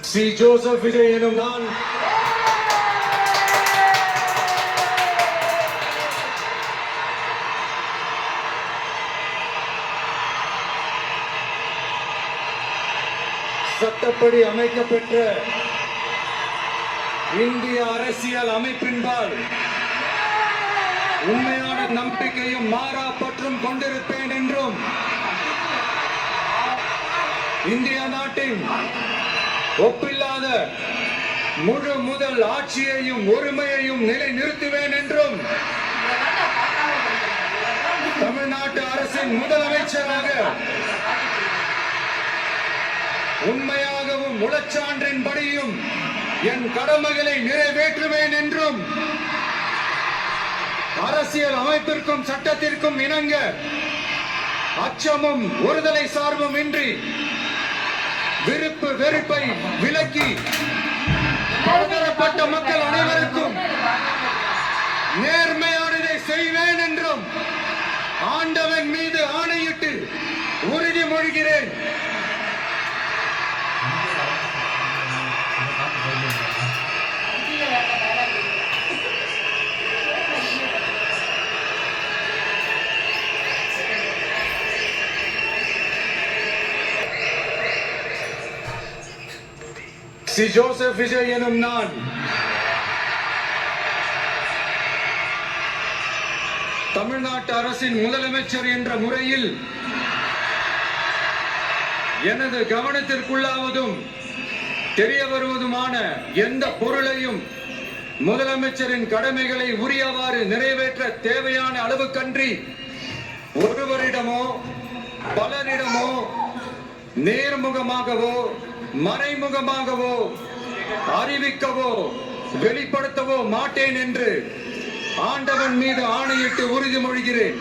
C Joseph Vijay எனும் நான் சட்டப்படி அமைக்கப்பெற்ற இந்திய அரசியல் அமைப்பின்பால் உண்மையான நம்பிக்கையும் மாறா பற்றும் கொண்டிருப்பேன் என்றும் இந்திய நாட்டின் ஒப்பில்லாத முழு முதல் ஆட்சியையும் ஒருமையையும் நிலைநிறுத்துவேன் என்றும் தமிழ்நாட்டு அரசின் முதலமைச்சராக உண்மையாகவும் முழச்சான்றின்படியும் என் கடமைகளை நிறைவேற்றுவேன் என்றும் அரசியல் அமைப்பிற்கும் சட்டத்திற்கும் இணங்க அச்சமும் ஒருதலை சார்பும் இன்றி விருப்பு வெறுப்பை விலக்கி பலதரப்பட்ட மக்கள் அனைவருக்கும் நேர்மையானதை செய்வேன் என்றும் ஆண்டவன் மீது ஆணையிட்டு உறுதிமொழிகிறேன். சி ஜோசப் விஜய் எனும் நான் தமிழ்நாட்டு அரசின் முதலமைச்சர் என்ற முறையில் எனது கவனத்திற்குள்ளாவதும் தெரிய வருவதுமான எந்த பொருளையும் முதலமைச்சரின் கடமைகளை உரியவாறு நிறைவேற்ற தேவையான அளவுக்கன்றி ஒருவரிடமோ பலரிடமோ நேர்முகமாகவோ மறைமுகமாகவோ அறிவிக்கவோ வெளிப்படுத்தவோ மாட்டேன் என்று ஆண்டவன் மீது ஆணையிட்டு உறுதிமொழிகிறேன்.